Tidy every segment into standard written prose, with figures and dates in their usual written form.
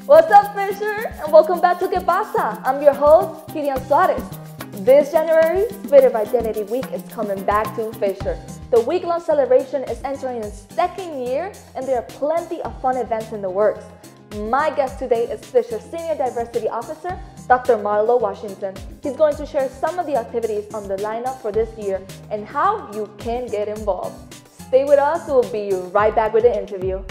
What's up, Fisher? And welcome back to Pasa. I'm your host, Kirian Suarez. This January, Spirit of Identity Week is coming back to Fisher. The week-long celebration is entering its second year, and there are plenty of fun events in the works. My guest today is Fisher Senior Diversity Officer, Dr. Marlowe Washington. He's going to share some of the activities on the lineup for this year and how you can get involved. Stay with us, we'll be right back with the interview.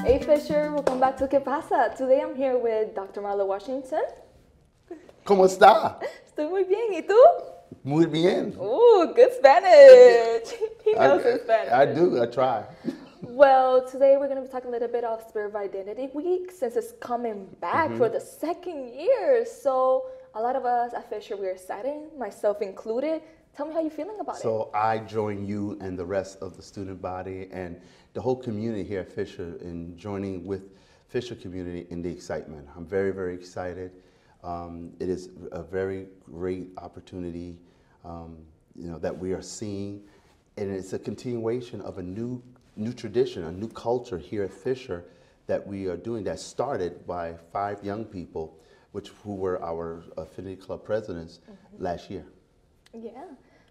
Hey Fisher, welcome back to Pasa. Today I'm here with Dr. Marlowe Washington. ¿Cómo está? Estoy muy bien, ¿y tú? Muy bien. Ooh, good Spanish. He knows his Spanish. I do, I try. Well, today we're going to be talking a little bit of Spirit of Identity Week since it's coming back for the second year. So a lot of us at Fisher, we're excited, myself included. Tell me how you're feeling about it. So I join you and the rest of the student body and the whole community here at Fisher in joining with Fisher community in the excitement. I'm very, very excited. It is a very great opportunity that we are seeing, and it's a continuation of a new tradition, a new culture here at Fisher that we are doing that started by 5 young people, who were our affinity club presidents last year. Yeah.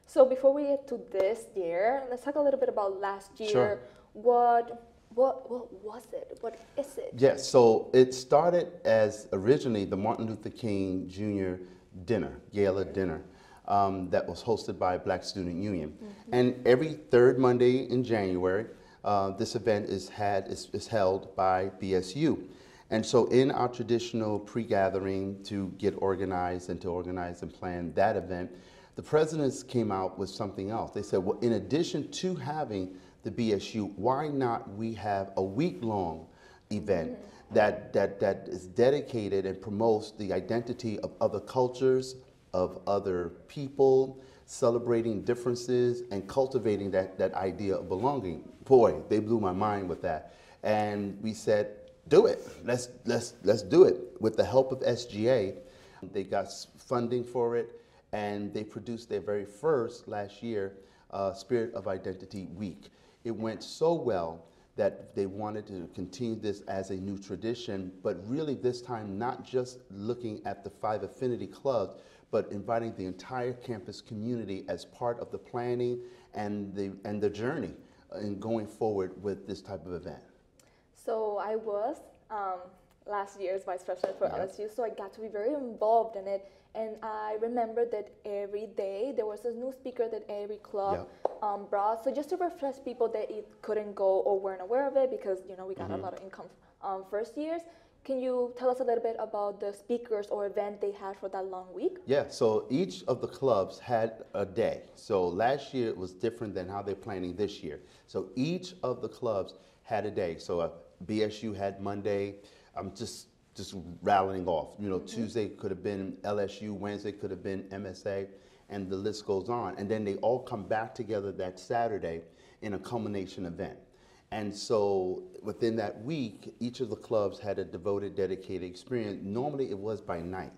So before we get to this year, let's talk a little bit about last year. Sure. What was it? What is it? Yes, so it started as originally the Martin Luther King Jr. dinner, gala dinner, that was hosted by Black Student Union. And every third Monday in January, this event is held by BSU. And so in our traditional pre-gathering to get organized and to organize and plan that event, the presidents came out with something else. They said, well, in addition to having the BSU, why not we have a week-long event that is dedicated and promotes the identity of other cultures, of other people, celebrating differences and cultivating that idea of belonging. Boy, they blew my mind with that. And we said, do it. Let's do it. With the help of SGA, they got funding for it, and they produced their very first last year Spirit of Identity Week. It went so well that they wanted to continue this as a new tradition, but really this time not just looking at the 5 affinity clubs, but inviting the entire campus community as part of the planning and the journey in going forward with this type of event. So I was last year's vice president for LSU, so I got to be very involved in it. And I remember that every day there was a new speaker that every club brought. So just to refresh people that couldn't go or weren't aware of it, because we got a lot of income first years. Can you tell us a little bit about the speakers or event they had for that long week? Yeah, so each of the clubs had a day. So last year it was different than how they're planning this year. So each of the clubs had a day. So BSU had Monday. Just rattling off. Tuesday could have been LSU, Wednesday could have been MSA, and the list goes on. And then they all come back together that Saturday in a culmination event. And so within that week, each of the clubs had a devoted, dedicated experience. Normally it was by night.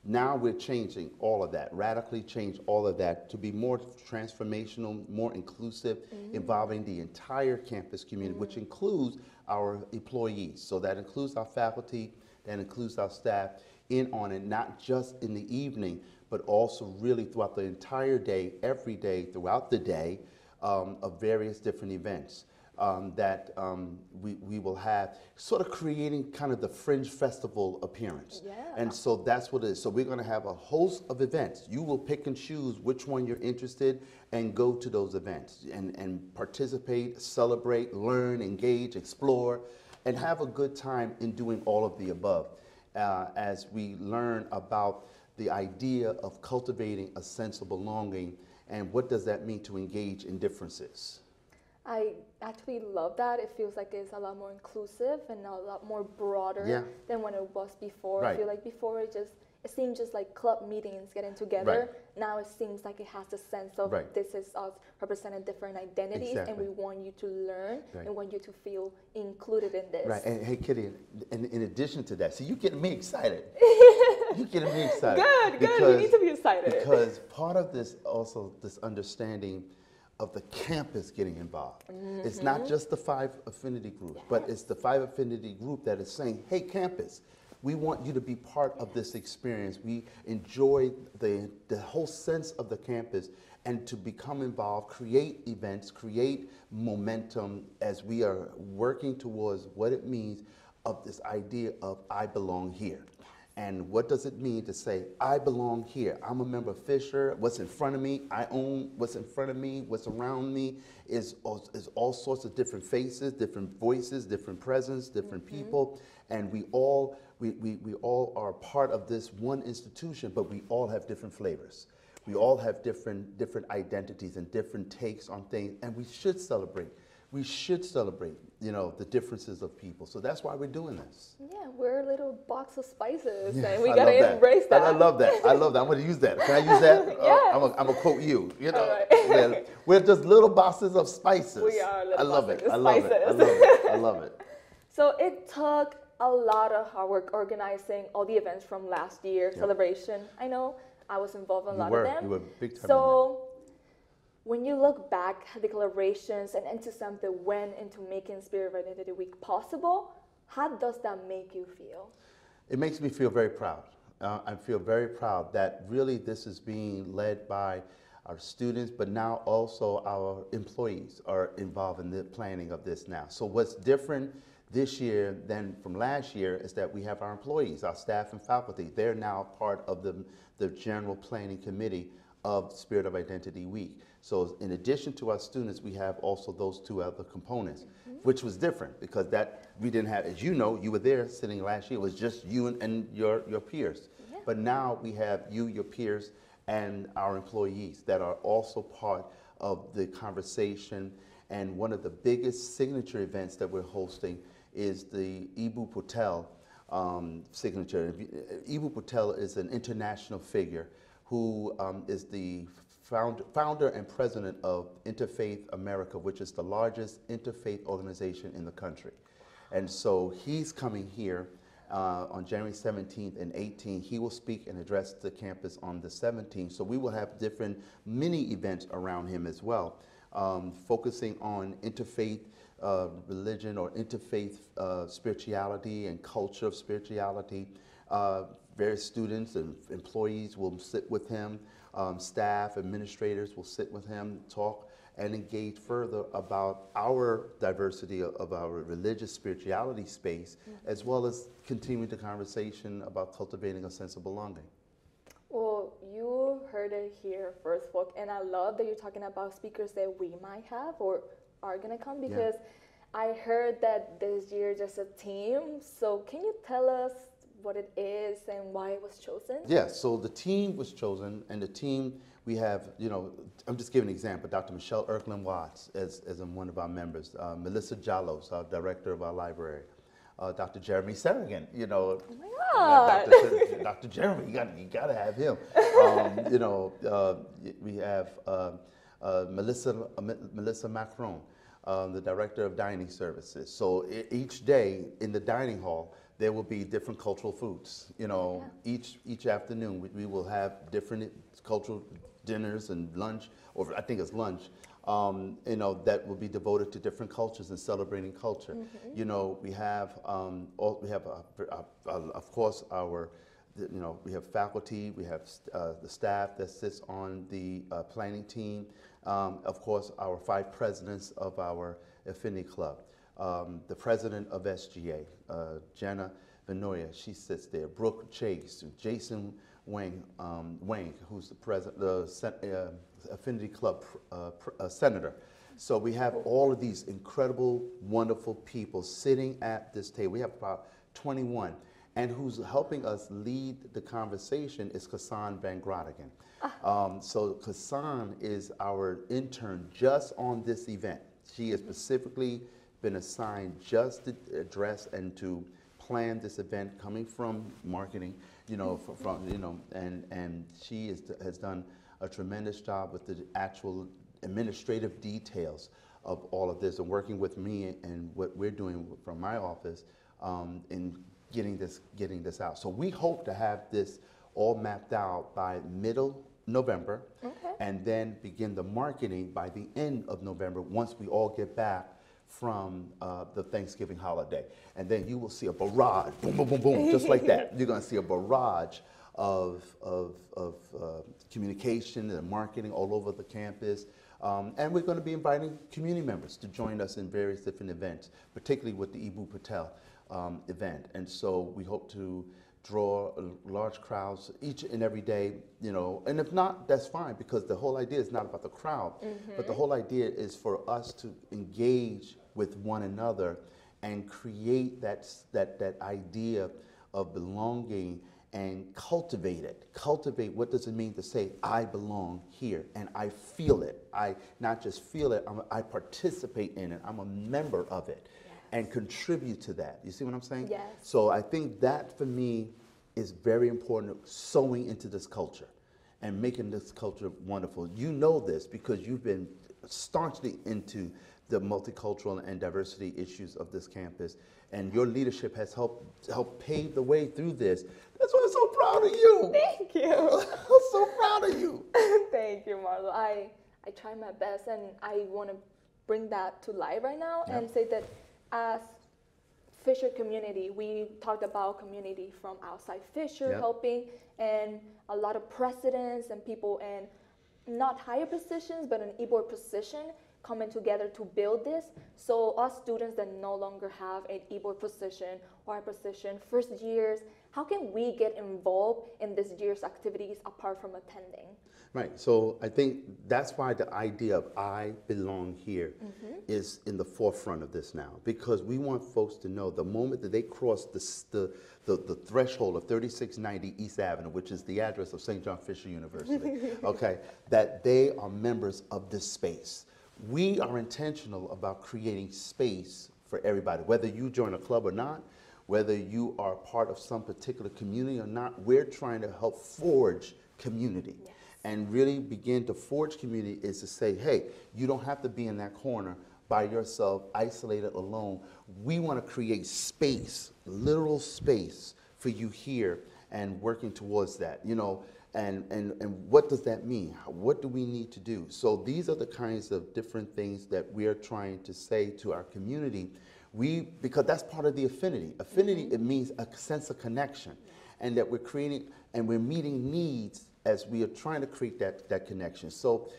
Now we're changing all of that, radically change all of that to be more transformational, more inclusive, involving the entire campus community, which includes our employees. So that includes our faculty, that includes our staff in on it, not just in the evening, but also really throughout the entire day, every day, throughout the day, of various different events that we will have, sort of creating kind of the fringe festival appearance. Yeah. And so that's what it is. So we're going to have a host of events. You will pick and choose which one you're interested and go to those events and participate, celebrate, learn, engage, explore, and have a good time in doing all of the above as we learn about the idea of cultivating a sense of belonging and what does that mean to engage in differences. I actually love that. It feels like it's a lot more inclusive and a lot more broader than when it was before. Right. I feel like before it seemed just like club meetings getting together. Right. Now it seems like it has a sense of this is us representing different identities, and we want you to learn and want you to feel included in this. Right. And hey, Kitty, in addition to that, see, you getting me excited. You're getting me excited. Good. You need to be excited. Because part of this also, this understanding of the campus getting involved. It's not just the 5 affinity groups, but it's the 5 affinity group that is saying, hey, campus, we want you to be part of this experience. We enjoy the whole sense of the campus, and to become involved, create events, create momentum as we are working towards what it means of this idea of I belong here. And what does it mean to say, I belong here? I'm a member of Fisher. What's in front of me, I own what's in front of me. What's around me is all sorts of different faces, different voices, different presence, different people. And we all are part of this one institution, but we all have different flavors. We all have different identities and different takes on things, and we should celebrate. We should celebrate, the differences of people. So that's why we're doing this. Yeah, we're a little box of spices, Yes, and we gotta embrace that. I love that. I'm going to use that. Can I use that? Yes. I'm going to quote you. All right. We're just little boxes of spices. We are little I love boxes it. of I love spices. it. I love it. I love it. So it took a lot of hard work organizing all the events from last year's celebration. I know I was involved in a lot of them. You were big time. So when you look back at the collaborations and into something went into making Spirit of Identity Week possible, how does that make you feel? It makes me feel very proud. I feel very proud that really this is being led by our students, but now also our employees are involved in the planning of this now. So what's different this year than from last year is that we have our employees, our staff and faculty. They're now part of the general planning committee of Spirit of Identity Week. So in addition to our students, we have also those 2 other components, which was different because that we didn't have, as you know, you were there sitting last year, it was just you and your peers. Yeah. But now we have you, your peers, and our employees that are also part of the conversation. And one of the biggest signature events that we're hosting is the Ibu Patel signature. Ibu Patel is an international figure who is the founder and president of Interfaith America, which is the largest interfaith organization in the country. And so he's coming here on January 17th and 18th. He will speak and address the campus on the 17th. So we will have different mini events around him as well, focusing on interfaith religion or interfaith spirituality and culture of spirituality. Various students and employees will sit with him. Staff, administrators will sit with him, talk, and engage further about our diversity of our religious spirituality space, as well as continue the conversation about cultivating a sense of belonging. Well, you heard it here first, folks, and I love that you're talking about speakers that we might have or are going to come, because I heard that this year there's a team. So can you tell us what it is and why it was chosen? Yes, so the team was chosen, and the team, we have, I'm just giving an example, Dr. Michelle Erklin-Watts as one of our members, Melissa Jalos, our director of our library, Dr. Jeremy Sarigan, Oh my God. Dr. Jeremy, you got to have him. We have Melissa Macron, the director of dining services. So each day in the dining hall, there will be different cultural foods. Each afternoon we will have different cultural dinners and lunch, or I think it's lunch, that will be devoted to different cultures and celebrating culture. We have of course we have faculty, we have the staff that sits on the planning team. Of course, our 5 presidents of our affinity club. The president of SGA, Jenna Venoya, she sits there. Brooke Chase, Jason Wang, who's the president, the affinity club senator. So we have all of these incredible, wonderful people sitting at this table. We have about 21. And who's helping us lead the conversation is Kassan Van Groningen. So Kassan is our intern just on this event. She has specifically been assigned just to address and to plan this event, coming from marketing, and she has done a tremendous job with the actual administrative details of all of this, and working with me and what we're doing from my office in getting this out. So we hope to have this all mapped out by middle November, Okay. and then begin the marketing by the end of November once we all get back from the Thanksgiving holiday. And then you will see a barrage, boom, boom, boom, boom, just like that. You're going to see a barrage of communication and marketing all over the campus. And we're going to be inviting community members to join us in various different events, particularly with the Ibu Patel event. And so we hope to draw large crowds each and every day, you know, and if not, that's fine, because the whole idea is not about the crowd, but the whole idea is for us to engage with one another and create that idea of belonging and cultivate it. Cultivate, what does it mean to say, I belong here and I feel it. I not just feel it, I participate in it. I'm a member of it. And contribute to that. You see what I'm saying? Yes. So I think that for me is very important, sewing into this culture and making this culture wonderful. You know this because you've been staunchly into the multicultural and diversity issues of this campus, and your leadership has helped pave the way through this. That's why I'm so proud of you. Thank you. I'm so proud of you. Thank you, Marlo. I try my best, and I want to bring that to life right now and say that as Fisher community, we talked about community from outside Fisher helping, and a lot of presidents and people in not higher positions, but an e-board position coming together to build this. So us students that no longer have an e-board position or a position, first years, how can we get involved in this year's activities apart from attending? Right, so I think that's why the idea of I belong here is in the forefront of this now, because we want folks to know the moment that they cross the threshold of 3690 East Avenue, which is the address of St. John Fisher University, okay, that they are members of this space. We are intentional about creating space for everybody, whether you join a club or not, whether you are part of some particular community or not. We're trying to help forge community. Yes. And really begin to forge community is to say, hey, you don't have to be in that corner by yourself, isolated, alone. We want to create space, literal space for you here, and working towards that, you know. And what does that mean? What do we need to do? So these are the kinds of different things that we are trying to say to our community. Because that's part of the affinity. Affinity, it means a sense of connection, and that we're creating and we're meeting needs as we are trying to create that connection. So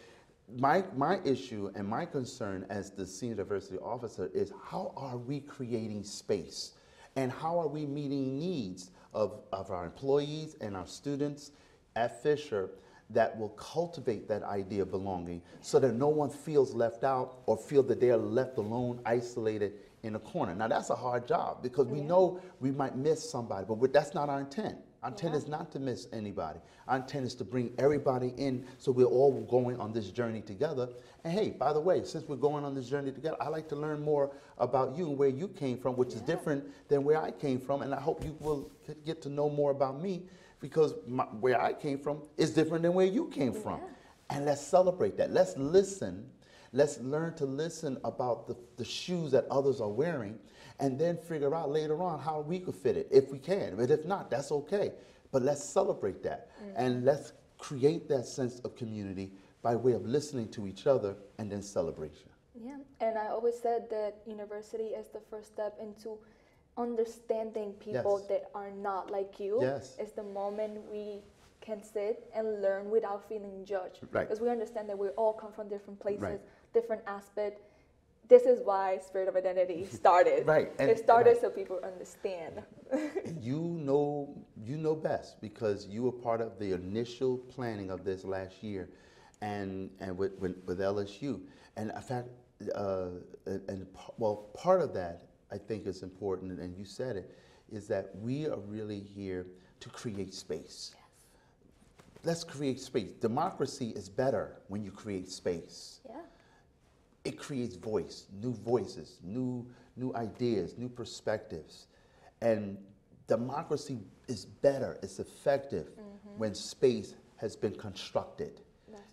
my issue and my concern as the senior diversity officer is, how are we creating space? And how are we meeting needs of our employees and our students at Fisher that will cultivate that idea of belonging, so that no one feels left out or feel that they are left alone, isolated in a corner. Now that's a hard job, because we know we might miss somebody, but that's not our intent. Our intent is not to miss anybody. Our intent is to bring everybody in, so we're all going on this journey together. And hey, by the way, since we're going on this journey together, I'd like to learn more about you and where you came from, which is different than where I came from. And I hope you will get to know more about me, because where I came from is different than where you came from. And let's celebrate that. Let's listen. Let's learn to listen about the shoes that others are wearing, and then figure out later on how we could fit it, if we can. But if not, that's okay. But let's celebrate that. And let's create that sense of community by way of listening to each other and then celebration. Yeah, and I always said that university is the first step into understanding people that are not like you. It's the moment we can sit and learn without feeling judged. Because we understand that we all come from different places, different aspects. This is why Spirit of Identity started. It started so people understand. You know best, because you were part of the initial planning of this last year, and with LSU. And in fact, part of that I think is important, and you said it, is that we are really here to create space. Let's create space. Democracy is better when you create space. It creates new voices, new ideas, new perspectives. And democracy is better, it's effective when space has been constructed,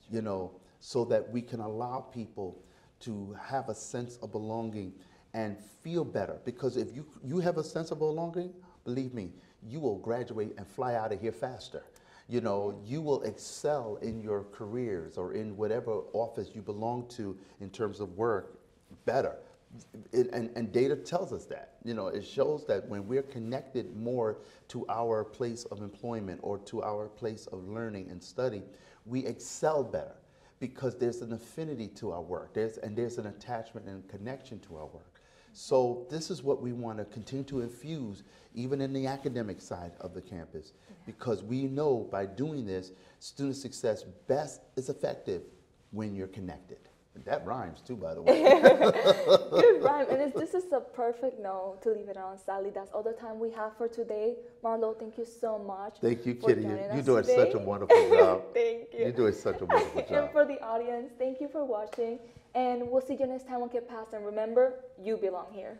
you know, so that we can allow people to have a sense of belonging and feel better. Because if you have a sense of belonging, believe me, you will graduate and fly out of here faster. You know, you will excel in your careers or in whatever office you belong to in terms of work better. And data tells us that. You know, it shows that when we're connected more to our place of employment or to our place of learning and study, we excel better because there's an affinity to our work. There's an attachment and connection to our work. So this is what we want to continue to infuse even in the academic side of the campus, because we know by doing this, student success best is effective when you're connected. That rhymes too, by the way. Good rhyme. And this is a perfect note to leave it on. Sadly, that's all the time we have for today. Marlowe, thank you so much. Thank you, Kitty. You're doing such a wonderful job. Thank you. You're doing such a wonderful job. And for the audience, thank you for watching. And we'll see you next time on Get Past. And remember, you belong here.